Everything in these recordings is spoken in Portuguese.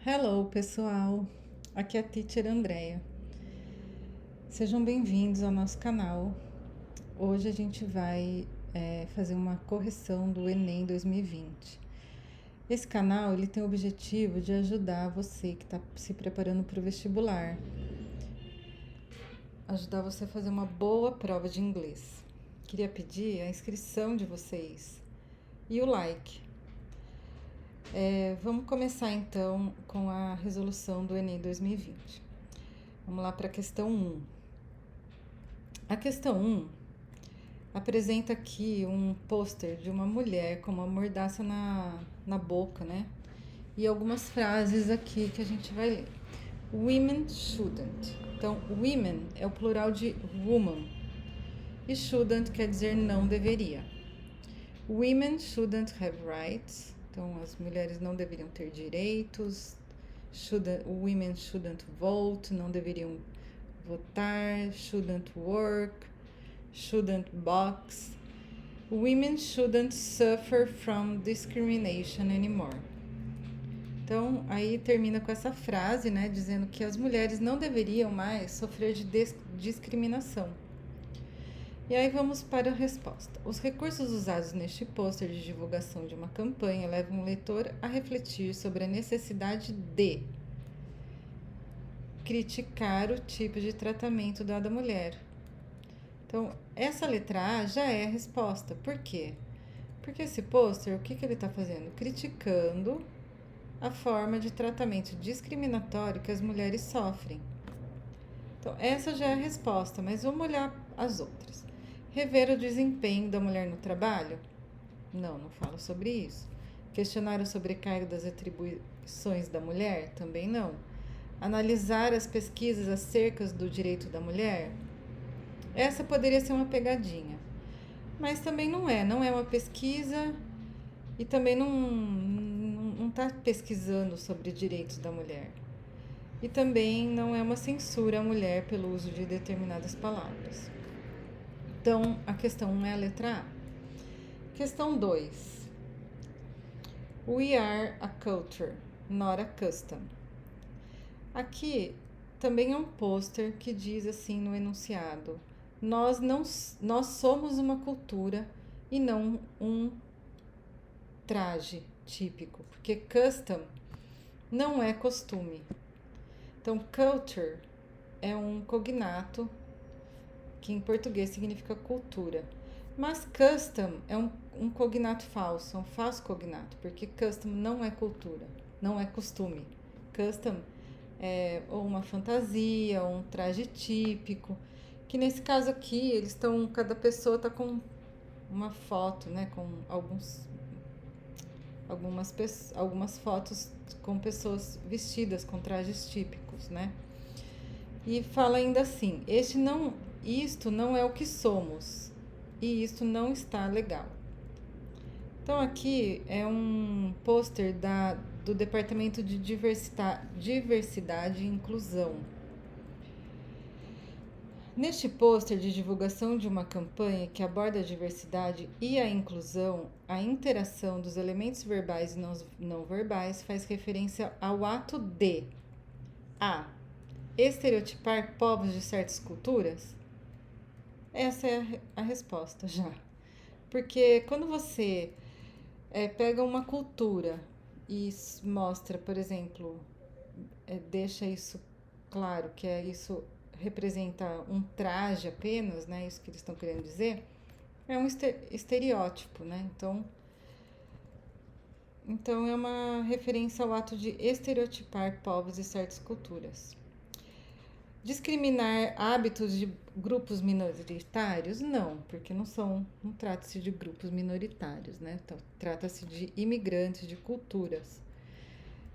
Hello, pessoal! Aqui é a Teacher Andrea. Sejam bem-vindos ao nosso canal. Hoje a gente vai fazer uma correção do Enem 2020. Esse canal ele tem o objetivo de ajudar você que está se preparando para o vestibular, ajudar você a fazer uma boa prova de inglês. Queria pedir a inscrição de vocês e o like. Vamos começar então com a resolução do Enem 2020. Vamos lá para a questão 1. A questão 1 apresenta aqui um pôster de uma mulher com uma mordaça na boca, né? E algumas frases aqui que a gente vai ler. Women shouldn't. Então, women é o plural de woman. E shouldn't quer dizer não deveria. Women shouldn't have rights. Então, as mulheres não deveriam ter direitos. Women shouldn't vote. Não deveriam votar. Shouldn't work. Shouldn't box. Women shouldn't suffer from discrimination anymore. Então, aí termina com essa frase, né, dizendo que as mulheres não deveriam mais sofrer de discriminação. E aí vamos para a resposta. Os recursos usados neste pôster de divulgação de uma campanha levam o leitor a refletir sobre a necessidade de criticar o tipo de tratamento dado à mulher. Então, essa letra A já é a resposta. Por quê? Porque esse pôster, o que ele está fazendo? Criticando a forma de tratamento discriminatório que as mulheres sofrem. Então, essa já é a resposta, mas vamos olhar as outras. Rever o desempenho da mulher no trabalho? Não fala sobre isso. Questionar a sobrecarga das atribuições da mulher? Também não. Analisar as pesquisas acerca do direito da mulher? Essa poderia ser uma pegadinha, mas também não é uma pesquisa e também não está pesquisando sobre direitos da mulher. E também não é uma censura à mulher pelo uso de determinadas palavras. Então, a questão 1 é a letra A. Questão 2. We are a culture, not a custom. Aqui também é um pôster que diz assim no enunciado: nós somos uma cultura e não um traje típico, porque custom não é costume. Então, culture é um cognato que em português significa cultura. Mas custom é um cognato falso, um falso cognato, porque custom não é cultura, não é costume. Custom é ou uma fantasia, ou um traje típico, que nesse caso aqui, cada pessoa está com uma foto, né, com algumas fotos com pessoas vestidas com trajes típicos, né? E fala ainda assim: isto não é o que somos e isto não está legal. Então aqui é um pôster do Departamento de Diversidade e Inclusão. Neste pôster de divulgação de uma campanha que aborda a diversidade e a inclusão, a interação dos elementos verbais e não verbais faz referência ao ato de a. Estereotipar povos de certas culturas? Essa é a resposta já. Porque quando você pega uma cultura e mostra, por exemplo, deixa isso claro, que isso representa um traje apenas, né? Isso que eles estão querendo dizer, é um estereótipo, né? Então é uma referência ao ato de estereotipar povos e certas culturas. Discriminar hábitos de grupos minoritários? Não, porque não trata-se de grupos minoritários, né? Então, trata-se de imigrantes, de culturas.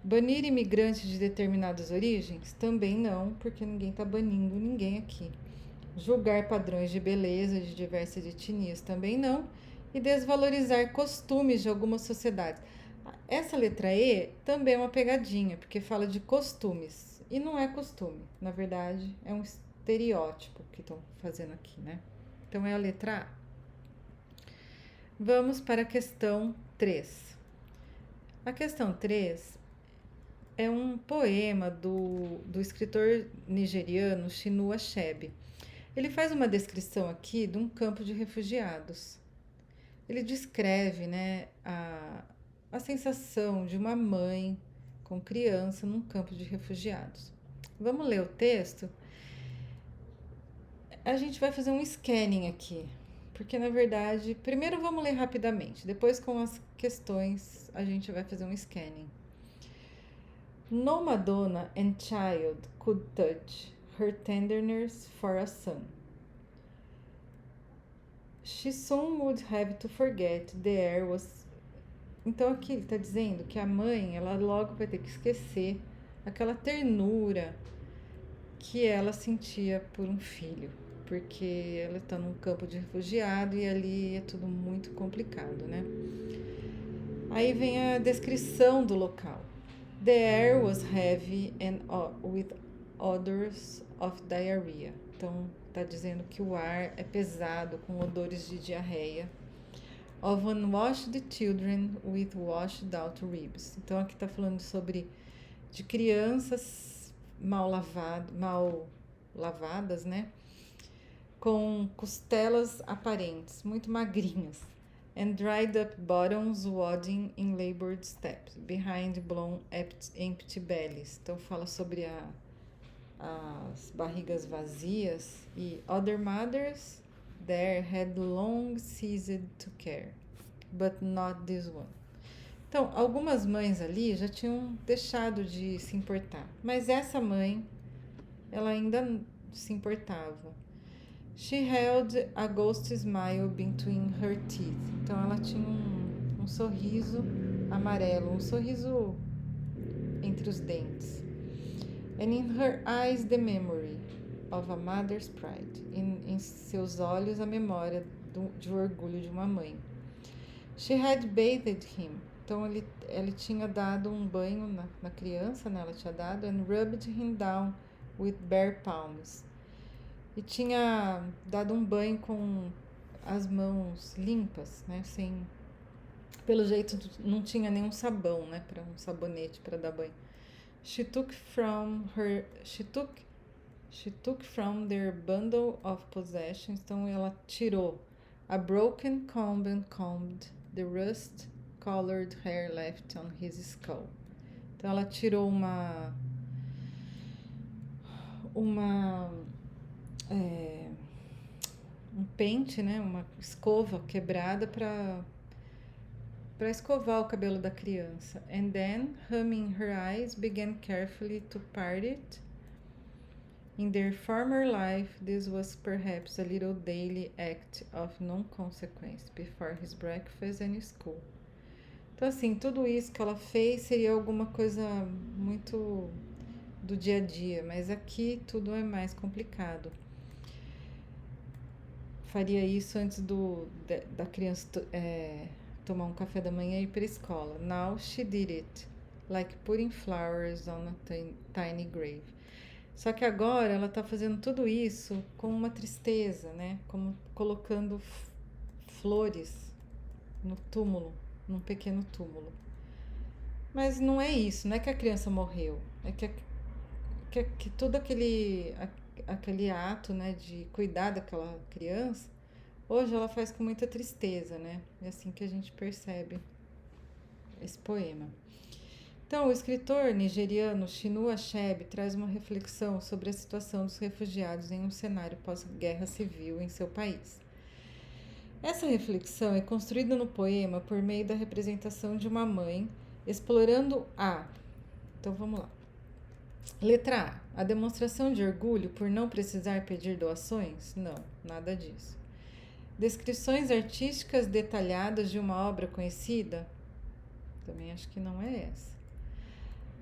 Banir imigrantes de determinadas origens? Também não, porque ninguém está banindo ninguém aqui. Julgar padrões de beleza de diversas etnias? Também não. E desvalorizar costumes de algumas sociedades. Essa letra E também é uma pegadinha, porque fala de costumes. E não é costume, na verdade, é um estereótipo que estão fazendo aqui, né? Então é a letra A. Vamos para a questão 3. A questão 3 é um poema do escritor nigeriano Chinua Achebe. Ele faz uma descrição aqui de um campo de refugiados. Ele descreve, né, a sensação de uma mãe com criança num campo de refugiados. Vamos ler o texto? A gente vai fazer um scanning aqui, porque na verdade, primeiro vamos ler rapidamente, depois com as questões a gente vai fazer um scanning. No Madonna and child could touch her tenderness for a son. She soon would have to forget the air was. Então aqui ele está dizendo que a mãe, ela logo vai ter que esquecer aquela ternura que ela sentia por um filho, porque ela está num campo de refugiado e ali é tudo muito complicado, né? Aí vem a descrição do local. The air was heavy and with odors of diarrhea. Então, está dizendo que o ar é pesado, com odores de diarreia. Of unwashed children with washed out ribs. Então, aqui está falando sobre de crianças mal lavadas, né? Com costelas aparentes, muito magrinhas. And dried up bottoms wadding in labored steps, behind blown empty bellies. Então fala sobre as barrigas vazias. E other mothers there had long ceased to care, but not this one. Então, algumas mães ali já tinham deixado de se importar, mas essa mãe, ela ainda se importava. She held a ghost smile between her teeth. Então ela tinha um sorriso amarelo, um sorriso entre os dentes. And in her eyes the memory of a mother's pride. Em seus olhos a memória de orgulho de uma mãe. She had bathed him. Então ele tinha dado um banho na criança, né? Ela tinha dado. And rubbed him down with bare palms. E tinha dado um banho com as mãos limpas, né? Pelo jeito não tinha nenhum sabão, né? Para um sabonete para dar banho. She took from their bundle of possessions. Então ela tirou a broken comb and combed the rust-colored hair left on his skull. Então ela tirou um pente, né, uma escova quebrada para escovar o cabelo da criança. And then, humming her eyes, began carefully to part it. In their former life, this was perhaps a little daily act of non-consequence before his breakfast and school. Então, assim, tudo isso que ela fez seria alguma coisa muito do dia a dia, mas aqui tudo é mais complicado. Faria isso antes da criança tomar um café da manhã e ir para a escola. Now she did it, like putting flowers on a tiny grave. Só que agora ela está fazendo tudo isso com uma tristeza, né? Como colocando flores no túmulo, num pequeno túmulo. Mas não é isso, não é que a criança morreu, é que todo aquele ato, né, de cuidar daquela criança, hoje ela faz com muita tristeza, né? É assim que a gente percebe esse poema. Então, o escritor nigeriano Chinua Achebe traz uma reflexão sobre a situação dos refugiados em um cenário pós-guerra civil em seu país. Essa reflexão é construída no poema por meio da representação de uma mãe explorando Então, vamos lá. Letra A. A demonstração de orgulho por não precisar pedir doações? Não, nada disso. Descrições artísticas detalhadas de uma obra conhecida? Também acho que não é essa.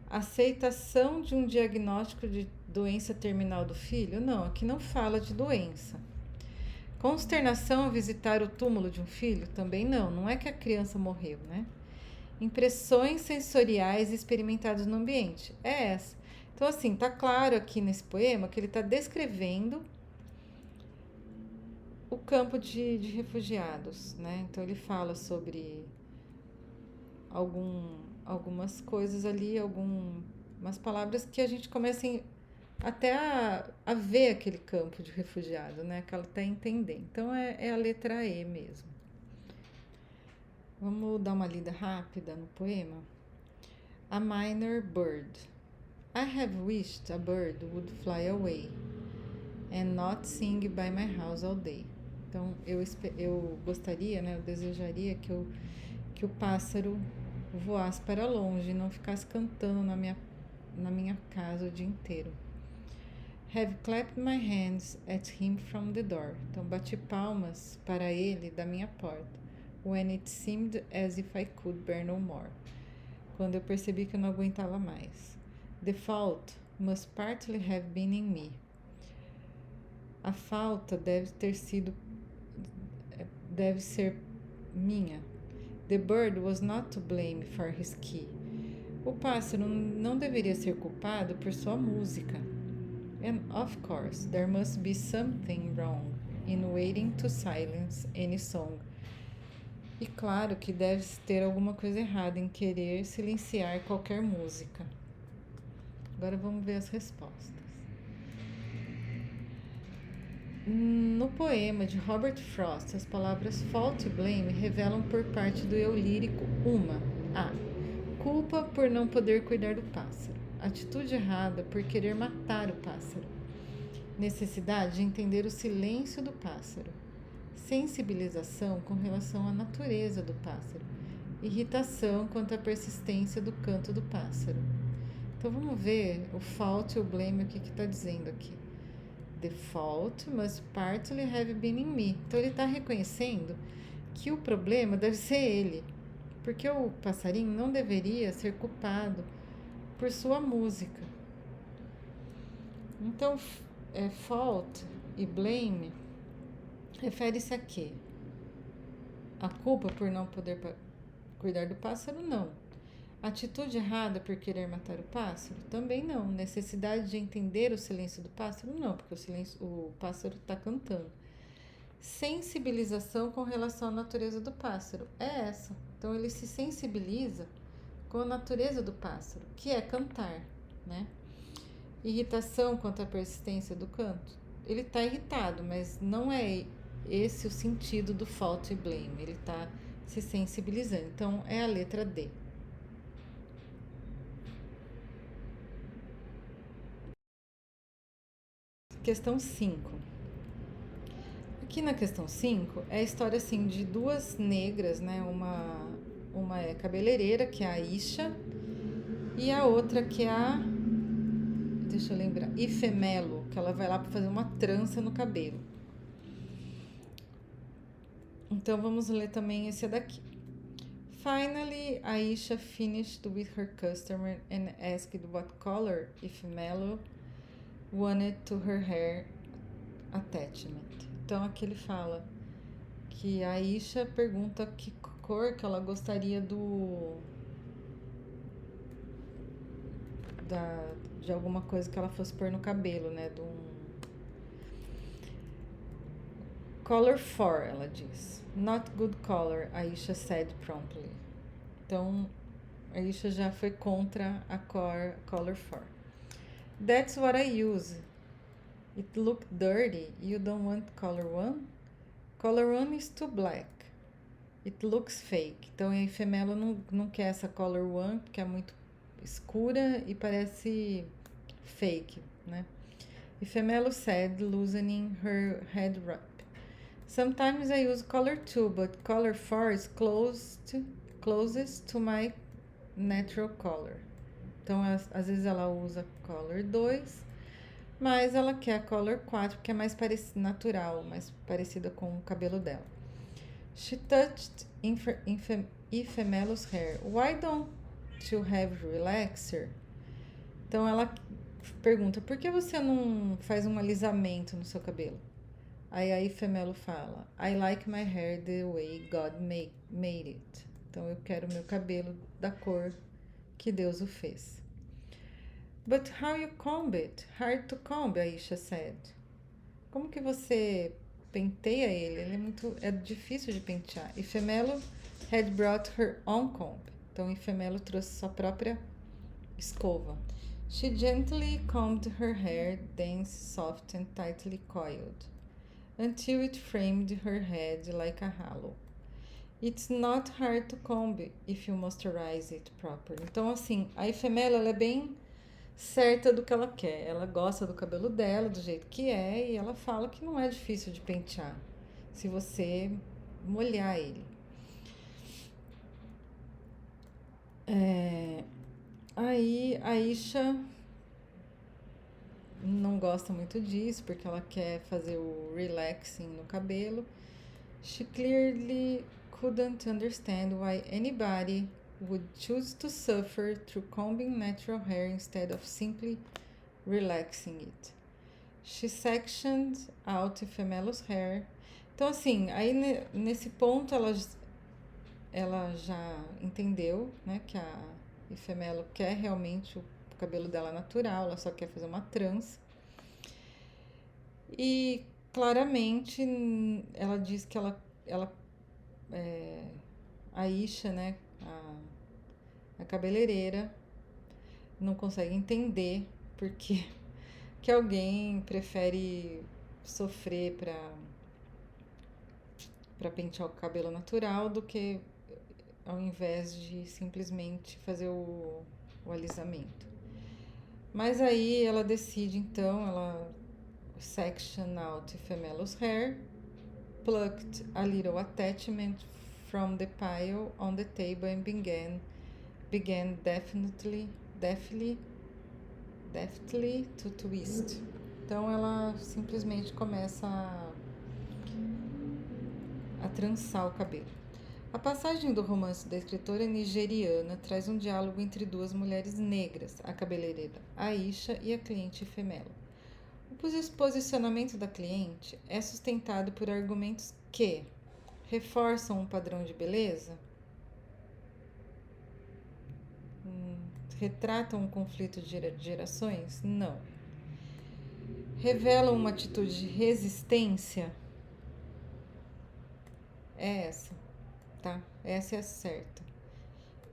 Aceitação de um diagnóstico de doença terminal do filho? Não, aqui não fala de doença. Consternação ao visitar o túmulo de um filho? Também não, não é que a criança morreu, né? Impressões sensoriais experimentadas no ambiente? É essa. Então, assim, tá claro aqui nesse poema que ele está descrevendo o campo de refugiados, né? Então, ele fala sobre algumas coisas ali, Umas palavras que a gente começa até a ver aquele campo de refugiado, né? Que ela está entendendo. Então é a letra E mesmo. Vamos dar uma lida rápida no poema. A minor bird. I have wished a bird would fly away and not sing by my house all day. Então eu gostaria, né? Eu desejaria que o pássaro voasse para longe e não ficasse cantando na minha casa o dia inteiro. Have clapped my hands at him from the door. Então bati palmas para ele da minha porta. When it seemed as if I could bear no more. Quando eu percebi que eu não aguentava mais. The fault must partly have been in me. A falta deve ser minha. The bird was not to blame for his key. O pássaro não deveria ser culpado por sua música. And of course, there must be something wrong in waiting to silence any song. E claro que deve ter alguma coisa errada em querer silenciar qualquer música. Agora vamos ver as respostas. No poema de Robert Frost, as palavras fault e blame revelam por parte do eu lírico uma: A. Culpa por não poder cuidar do pássaro. Atitude errada por querer matar o pássaro. Necessidade de entender o silêncio do pássaro. Sensibilização com relação à natureza do pássaro. Irritação quanto à persistência do canto do pássaro. Então vamos ver o fault e o blame, o que está dizendo aqui. The fault must partly have been in me. Então ele está reconhecendo que o problema deve ser ele, porque o passarinho não deveria ser culpado por sua música. Então, fault e blame refere-se a quê? A culpa por não poder cuidar do pássaro? Não. Atitude errada por querer matar o pássaro? Também não. Necessidade de entender o silêncio do pássaro? Não, porque o pássaro está cantando. Sensibilização com relação à natureza do pássaro? É essa. Então ele se sensibiliza com a natureza do pássaro, que é cantar, né? Irritação quanto à persistência do canto? Ele está irritado, mas não é esse o sentido do fault e blame. Ele está se sensibilizando. Então é a letra D. Questão 5. Aqui na questão 5 é a história assim de duas negras, né? Uma é cabeleireira, que é a Isha, e a outra que é a, deixa eu lembrar, Ifemelo, que ela vai lá para fazer uma trança no cabelo. Então vamos ler também esse daqui. Finally, Aisha finished with her customer and asked what color Ifemelo wanted to her hair attachment. Então aqui ele fala que a Aisha pergunta que cor que ela gostaria de alguma coisa que ela fosse pôr no cabelo, né? Color 4, ela diz. Not good color, Aisha said promptly. Então, a Aisha já foi contra a color 4. That's what I use. It looked dirty. You don't want color 1? Color 1 is too black. It looks fake. Então, a Ifemelo não quer essa color 1, porque é muito escura e parece fake, né? Ifemelo said, loosening her head wrap. Sometimes I use color 2, but color 4 is closest to my natural color. Então, às vezes ela usa color 2, mas ela quer a color 4, porque é mais natural, mais parecida com o cabelo dela. She touched Ifemelo's hair. Why don't you have relaxer? Então, ela pergunta, por que você não faz um alisamento no seu cabelo? Aí a Ifemelo fala, I like my hair the way God made it. Então, eu quero meu cabelo da cor que Deus o fez. But how you comb it? Hard to comb, Aisha said. Como que você penteia ele? Ele é difícil de pentear. Ifemelo had brought her own comb. Então, Ifemelo trouxe sua própria escova. She gently combed her hair, dense, soft, and tightly coiled, until it framed her head like a halo. It's not hard to comb if you moisturize it properly. Então, assim, a Ifemela, ela é bem certa do que ela quer. Ela gosta do cabelo dela, do jeito que é, e ela fala que não é difícil de pentear, se você molhar ele. Aí a Isha não gosta muito disso, porque ela quer fazer o relaxing no cabelo. She clearly couldn't understand why anybody would choose to suffer through combing natural hair instead of simply relaxing it. She sectioned out Ifemelo's hair. Então, assim, aí nesse ponto ela já entendeu, né, que a Ifemelo quer realmente o cabelo dela natural, ela só quer fazer uma trança. E claramente ela diz que a Isha, né, a cabeleireira, não consegue entender porque que alguém prefere sofrer para pentear o cabelo natural do que ao invés de simplesmente fazer o alisamento. Mas aí ela decide, então, ela section out Ifemelo's hair, plucked a little attachment from the pile on the table and began deftly to twist. Então ela simplesmente começa a trançar o cabelo. A passagem do romance da escritora nigeriana traz um diálogo entre duas mulheres negras, a cabeleireira Aisha e a cliente Ifemelo. O posicionamento da cliente é sustentado por argumentos que reforçam um padrão de beleza, retratam um conflito de gerações? Não. Revelam uma atitude de resistência? É essa, tá? Essa é a certa.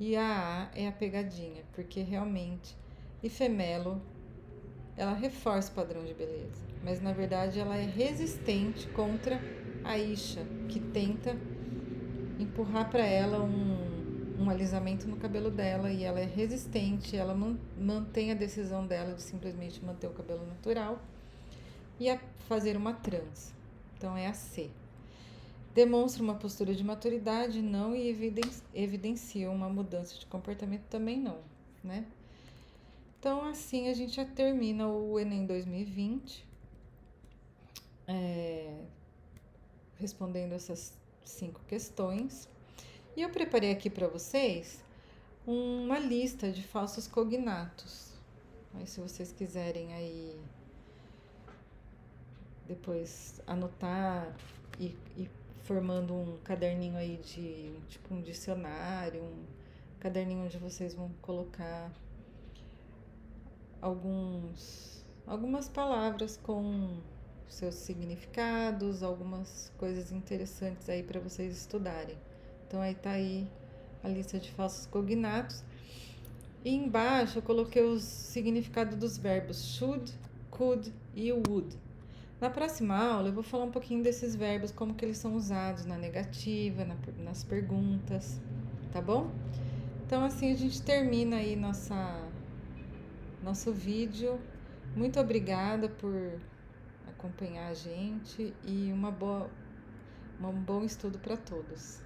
E a é a pegadinha, porque realmente Ifemelo, ela reforça o padrão de beleza, mas na verdade ela é resistente contra a Isha, que tenta empurrar para ela um alisamento no cabelo dela, e ela é resistente, ela mantém a decisão dela de simplesmente manter o cabelo natural e fazer uma trança. Então é a C. Demonstra uma postura de maturidade, não, e evidencia uma mudança de comportamento também não, né? Então assim a gente já termina o Enem 2020, respondendo essas 5 questões. E eu preparei aqui para vocês uma lista de falsos cognatos. Aí, se vocês quiserem aí depois anotar e formando um caderninho aí de tipo um dicionário, um caderninho onde vocês vão colocar algumas palavras com seus significados, algumas coisas interessantes aí para vocês estudarem. Então aí tá aí a lista de falsos cognatos. E embaixo eu coloquei os significados dos verbos should, could e would. Na próxima aula eu vou falar um pouquinho desses verbos, como que eles são usados na negativa, nas perguntas, tá bom? Então assim a gente termina aí nosso vídeo. Muito obrigada por acompanhar a gente e um bom estudo para todos.